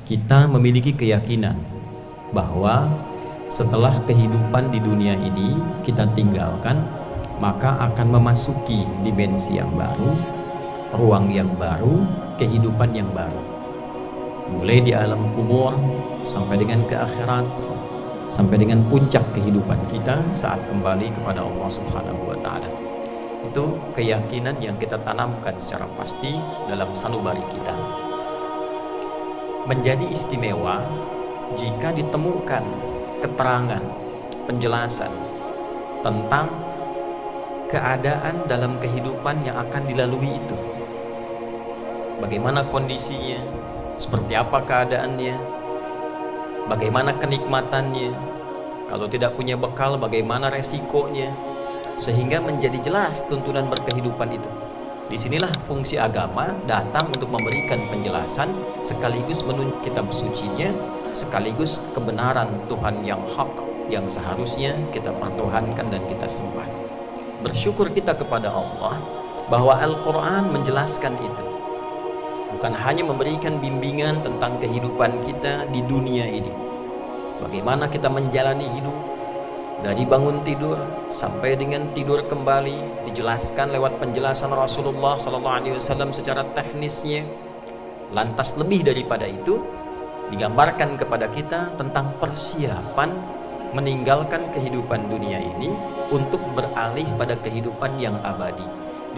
kita memiliki keyakinan bahwa setelah kehidupan di dunia ini kita tinggalkan, maka akan memasuki dimensi yang baru, ruang yang baru, kehidupan yang baru. Mulai di alam kubur sampai dengan ke akhirat, sampai dengan puncak kehidupan kita saat kembali kepada Allah Subhanahu wa taala. Itu keyakinan yang kita tanamkan secara pasti dalam sanubari kita. Menjadi istimewa jika ditemukan keterangan, penjelasan tentang keadaan dalam kehidupan yang akan dilalui itu. Bagaimana kondisinya, seperti apa keadaannya, bagaimana kenikmatannya, kalau tidak punya bekal bagaimana resikonya, sehingga menjadi jelas tuntunan berkehidupan itu. Disinilah fungsi agama datang untuk memberikan penjelasan sekaligus menunjuk kitab sucinya, sekaligus kebenaran Tuhan yang hak yang seharusnya kita pertuhankan dan kita sembah. Bersyukur kita kepada Allah bahwa Al-Quran menjelaskan itu. Bukan hanya memberikan bimbingan tentang kehidupan kita di dunia ini, bagaimana kita menjalani hidup dari bangun tidur sampai dengan tidur kembali, dijelaskan lewat penjelasan Rasulullah SAW secara teknisnya. Lantas lebih daripada itu, digambarkan kepada kita tentang persiapan meninggalkan kehidupan dunia ini untuk beralih pada kehidupan yang abadi.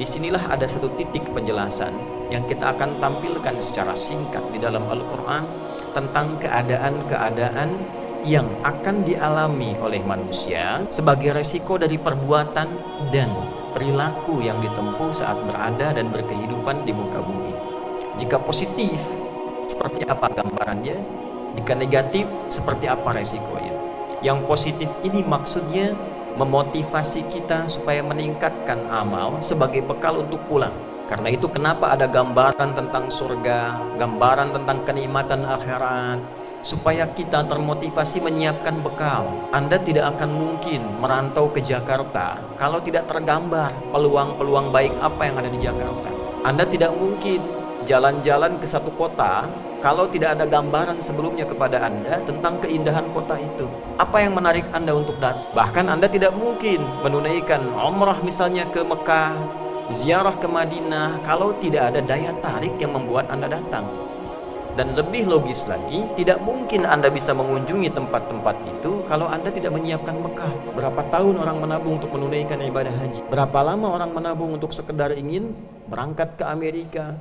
Disinilah ada satu titik penjelasan yang kita akan tampilkan secara singkat di dalam Al-Quran tentang keadaan-keadaan yang akan dialami oleh manusia sebagai resiko dari perbuatan dan perilaku yang ditempuh saat berada dan berkehidupan di muka bumi. Jika positif, seperti apa gambarannya? Jika negatif, seperti apa resikonya? Yang positif ini maksudnya memotivasi kita supaya meningkatkan amal sebagai bekal untuk pulang. Karena itu kenapa ada gambaran tentang surga, gambaran tentang kenikmatan akhirat, supaya kita termotivasi menyiapkan bekal. Anda tidak akan mungkin merantau ke Jakarta kalau tidak tergambar peluang-peluang baik apa yang ada di Jakarta. Anda tidak mungkin jalan-jalan ke satu kota kalau tidak ada gambaran sebelumnya kepada Anda tentang keindahan kota itu. Apa yang menarik Anda untuk datang? Bahkan Anda tidak mungkin menunaikan umrah misalnya ke Mekah, ziarah ke Madinah kalau tidak ada daya tarik yang membuat Anda datang. Dan lebih logis lagi, tidak mungkin Anda bisa mengunjungi tempat-tempat itu kalau Anda tidak menyiapkan bekal. Berapa tahun orang menabung untuk menunaikan ibadah haji? Berapa lama orang menabung untuk sekedar ingin berangkat ke Amerika,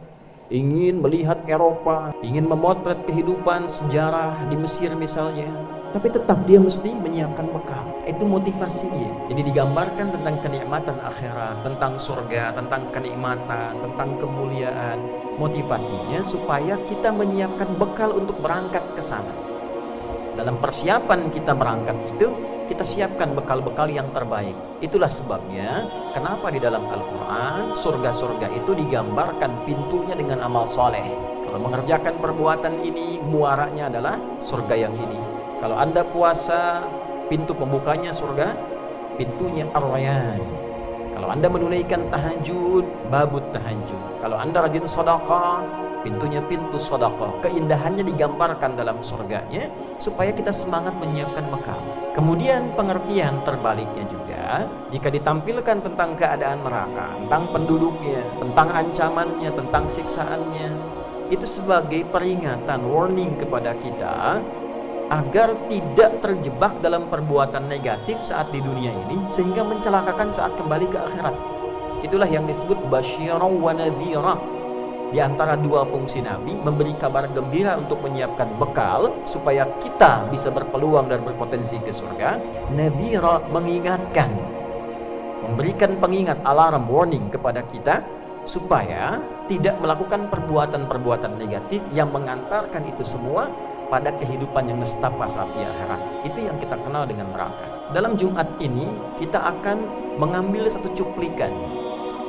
ingin melihat Eropa, ingin memotret kehidupan sejarah di Mesir misalnya. Tapi tetap dia mesti menyiapkan bekal. Itu motivasinya. Jadi digambarkan tentang kenikmatan akhirat, tentang surga, tentang kenikmatan, tentang kemuliaan. Motivasinya supaya kita menyiapkan bekal untuk berangkat ke sana. Dalam persiapan kita berangkat itu, kita siapkan bekal-bekal yang terbaik. Itulah sebabnya kenapa di dalam Al-Quran surga-surga itu digambarkan pintunya dengan amal soleh. Kalau mengerjakan perbuatan ini, muaranya adalah surga yang ini. Kalau Anda puasa, pintu pembukanya surga, pintunya Ar-Rayyan. Kalau Anda menunaikan tahajud, babut tahajud. Kalau Anda rajin sedekah, pintunya pintu sedekah. Keindahannya digambarkan dalam surganya supaya kita semangat menyiapkan bekal. Kemudian pengertian terbaliknya juga, jika ditampilkan tentang keadaan neraka, tentang penduduknya, tentang ancamannya, tentang siksaannya, itu sebagai peringatan, warning kepada kita agar tidak terjebak dalam perbuatan negatif saat di dunia ini sehingga mencelakakan saat kembali ke akhirat. Itulah yang disebut basyira wa nadhira. Di antara dua fungsi Nabi, memberi kabar gembira untuk menyiapkan bekal supaya kita bisa berpeluang dan berpotensi ke surga. Nadhira mengingatkan, memberikan pengingat, alarm, warning kepada kita supaya tidak melakukan perbuatan-perbuatan negatif yang mengantarkan itu semua pada kehidupan yang nestapa saat di akhirat. Itu yang kita kenal dengan neraka. Dalam Jumat ini kita akan mengambil satu cuplikan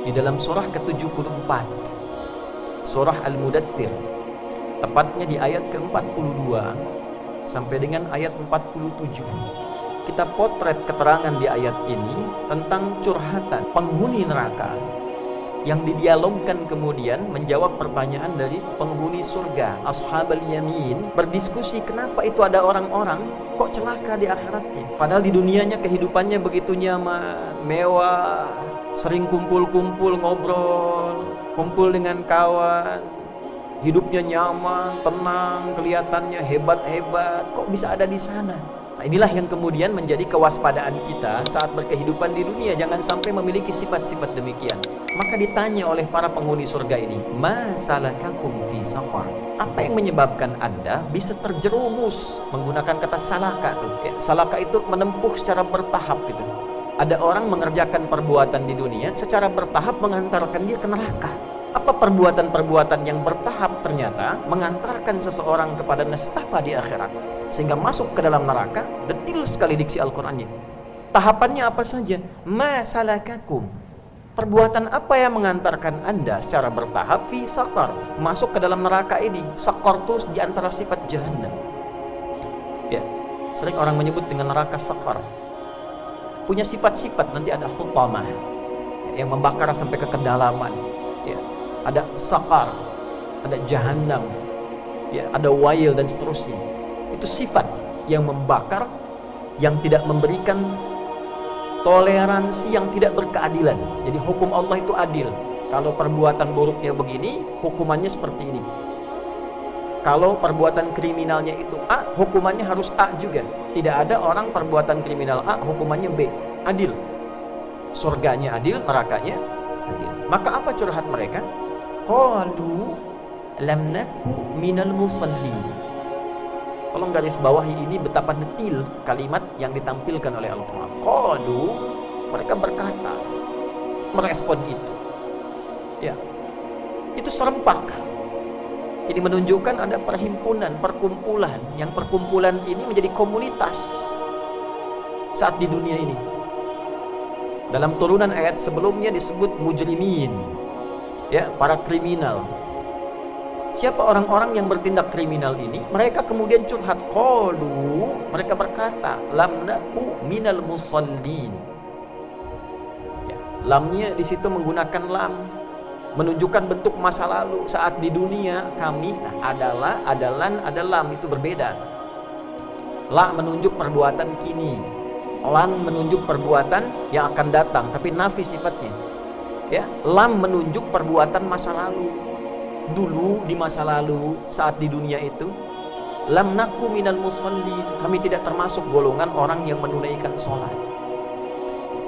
di dalam surah ke-74, surah Al-Mudaththir, tepatnya di ayat ke-42 sampai dengan ayat 47. Kita potret keterangan di ayat ini tentang curhatan penghuni neraka yang didialogkan kemudian menjawab pertanyaan dari penghuni surga, ashabul yamin, berdiskusi kenapa itu ada orang-orang kok celaka di akhiratnya. Padahal di dunianya kehidupannya begitu nyaman, mewah, sering kumpul-kumpul ngobrol, kumpul dengan kawan, hidupnya nyaman, tenang, kelihatannya hebat-hebat, kok bisa ada di sana? Nah, inilah yang kemudian menjadi kewaspadaan kita saat berkehidupan di dunia, jangan sampai memiliki sifat-sifat demikian. Maka ditanya oleh para penghuni surga ini, ma salakakum fi saqar? Apa yang menyebabkan Anda bisa terjerumus? Menggunakan kata salaka tuh. Ya, salaka itu menempuh secara bertahap gitu. Ada orang mengerjakan perbuatan di dunia secara bertahap mengantarkan dia ke neraka. Apa perbuatan-perbuatan yang bertahap ternyata mengantarkan seseorang kepada nestapa di akhirat sehingga masuk ke dalam neraka? Detil sekali diksi Al-Qur'annya. Tahapannya apa saja? Ma salakakum? Perbuatan apa yang mengantarkan Anda secara bertahap fi saqar masuk ke dalam neraka ini? Saqar itu di antara sifat jahannam. Ya, sering orang menyebut dengan neraka saqar. Punya sifat-sifat, nanti ada hutamah yang membakar sampai ke kedalaman. Ya, ada saqar, ada jahannam, ya, ada wail dan seterusnya. Itu sifat yang membakar, yang tidak memberikan toleransi, yang tidak berkeadilan. Jadi hukum Allah itu adil. Kalau perbuatan buruknya begini, hukumannya seperti ini. Kalau perbuatan kriminalnya itu A, hukumannya harus A juga. Tidak ada orang perbuatan kriminal A, hukumannya B. Adil. Surganya adil, nerakanya adil. Maka apa curhat mereka? Qalu lam naku minal musallin. Tolong garis bawahi ini betapa detil kalimat yang ditampilkan oleh Al-Quran. Qalu, mereka berkata, merespon itu. Ya, itu serempak. Ini menunjukkan ada perhimpunan, perkumpulan, yang perkumpulan ini menjadi komunitas saat di dunia ini. Dalam turunan ayat sebelumnya disebut mujrimin, ya, para kriminal. Siapa orang-orang yang bertindak kriminal ini? Mereka kemudian curhat. Qalu, mereka berkata, lam naku minal musallin. Ya, lamnya di situ menggunakan lam, menunjukkan bentuk masa lalu. Saat di dunia kami, adalah, adalan, ada lam, itu berbeda. La menunjuk perbuatan kini, lan menunjuk perbuatan yang akan datang, tapi nafi sifatnya. Ya, lam menunjuk perbuatan masa lalu. Dulu di masa lalu saat di dunia itu, lam naku minal musallin, kami tidak termasuk golongan orang yang menunaikan sholat.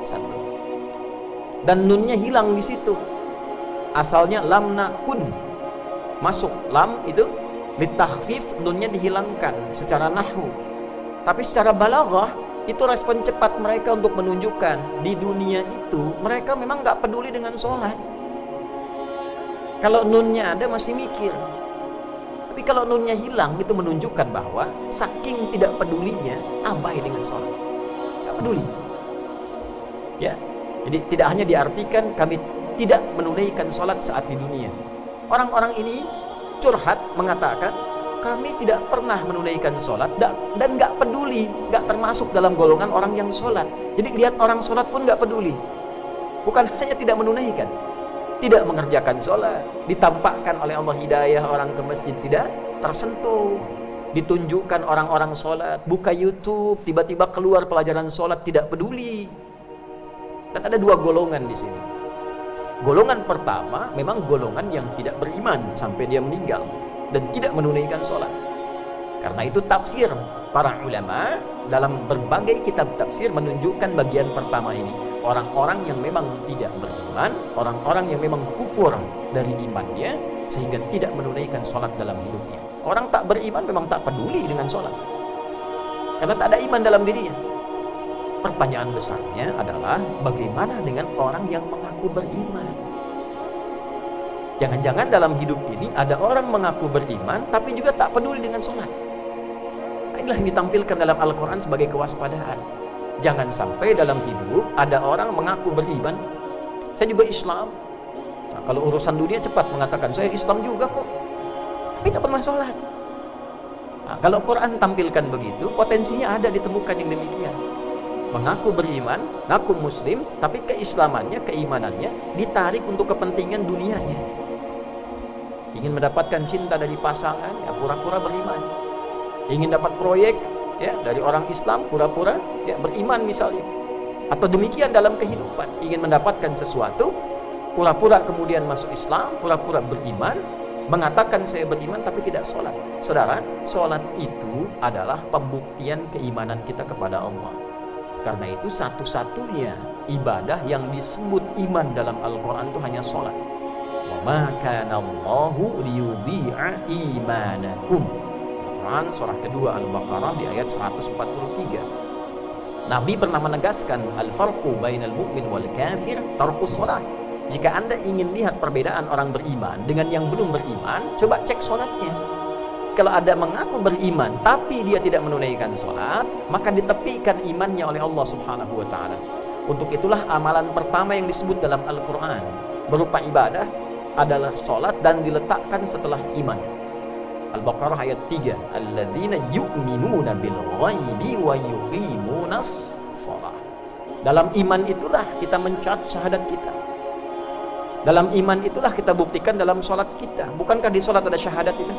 Satu. Dan nunnya hilang di situ. Asalnya lam nakun, masuk lam itu litakhfif, nunnya dihilangkan secara nahwu. Tapi secara balaghah itu respon cepat mereka untuk menunjukkan di dunia itu mereka memang nggak peduli dengan sholat. Kalau nunnya ada masih mikir, tapi kalau nunnya hilang itu menunjukkan bahwa saking tidak pedulinya abai dengan sholat, nggak peduli. Ya, jadi tidak hanya diartikan kami tidak menunaikan sholat saat di dunia. Orang-orang ini curhat mengatakan kami tidak pernah menunaikan sholat dan nggak peduli, nggak termasuk dalam golongan orang yang sholat. Jadi lihat orang sholat pun nggak peduli. Bukan hanya tidak menunaikan, tidak mengerjakan sholat, ditampakkan oleh Allah hidayah orang ke masjid tidak tersentuh, ditunjukkan orang-orang sholat, buka YouTube, tiba-tiba keluar pelajaran sholat, tidak peduli. Dan ada dua golongan di sini. Golongan pertama memang golongan yang tidak beriman sampai dia meninggal dan tidak menunaikan sholat. Karena itu tafsir para ulama dalam berbagai kitab tafsir menunjukkan bagian pertama ini. Orang-orang yang memang tidak beriman, orang-orang yang memang kufur dari imannya sehingga tidak menunaikan sholat dalam hidupnya. Orang tak beriman memang tak peduli dengan sholat karena tak ada iman dalam dirinya. Pertanyaan besarnya adalah bagaimana dengan orang yang mengaku beriman? Jangan-jangan dalam hidup ini ada orang mengaku beriman tapi juga tak peduli dengan sholat. Nah, inilah yang ditampilkan dalam Al-Quran sebagai kewaspadaan. Jangan sampai dalam hidup ada orang mengaku beriman, saya juga Islam. Nah, kalau urusan dunia cepat mengatakan saya Islam juga kok, tapi nggak pernah sholat. Nah, kalau Quran tampilkan begitu, potensinya ada ditemukan yang demikian. mengaku beriman, ngaku muslim, tapi keislamannya, keimanannya ditarik untuk kepentingan dunianya. Ingin mendapatkan cinta dari pasangan, ya pura-pura beriman. Ingin dapat proyek, ya dari orang Islam, pura-pura ya beriman misalnya. Atau demikian dalam kehidupan, ingin mendapatkan sesuatu, pura-pura kemudian masuk Islam, pura-pura beriman, mengatakan saya beriman tapi tidak sholat. Saudara, sholat itu adalah pembuktian keimanan kita kepada Allah. Karena itu satu-satunya ibadah yang disebut iman dalam Al-Quran itu hanya sholat. Wa ma kana Allahu liyudhi'a imanakum. Quran surah kedua Al-Baqarah di ayat 143. Nabi pernah menegaskan al-farqu bainal mu'min wal kafir tarkus sholat. Jika Anda ingin lihat perbedaan orang beriman dengan yang belum beriman, coba cek sholatnya. Kalau ada mengaku beriman tapi dia tidak menunaikan sholat, maka ditepikan imannya oleh Allah Subhanahu wa ta'ala. Untuk itulah amalan pertama yang disebut dalam Al-Quran berupa ibadah adalah sholat dan diletakkan setelah iman. Al-Baqarah ayat 3, alladzina yu'minuna bil ghaibi wa yuqimunas shalah. Dalam iman itulah kita mencatat syahadat kita. Dalam iman itulah kita buktikan dalam sholat kita. Bukankah di sholat ada syahadat itu?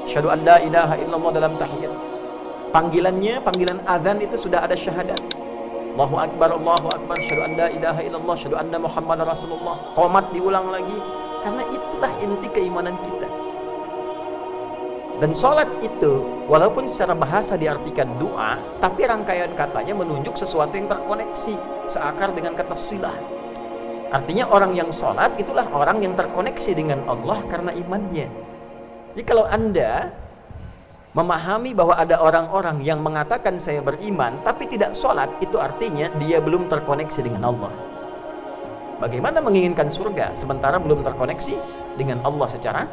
Asyhadu an la ilaha illallah dalam tahiyat. Panggilannya, panggilan azan itu sudah ada syahadat. Allahu akbar, asyhadu an la ilaha illallah, asyhadu anna Muhammadar Rasulullah. Qomat diulang lagi. Karena itulah inti keimanan kita. Dan sholat itu, walaupun secara bahasa diartikan doa, tapi rangkaian katanya menunjuk sesuatu yang terkoneksi, seakar dengan kata silah. Artinya orang yang sholat itulah orang yang terkoneksi dengan Allah karena imannya. Jadi kalau Anda memahami bahwa ada orang-orang yang mengatakan saya beriman tapi tidak sholat, itu artinya dia belum terkoneksi dengan Allah. Bagaimana menginginkan surga sementara belum terkoneksi dengan Allah secara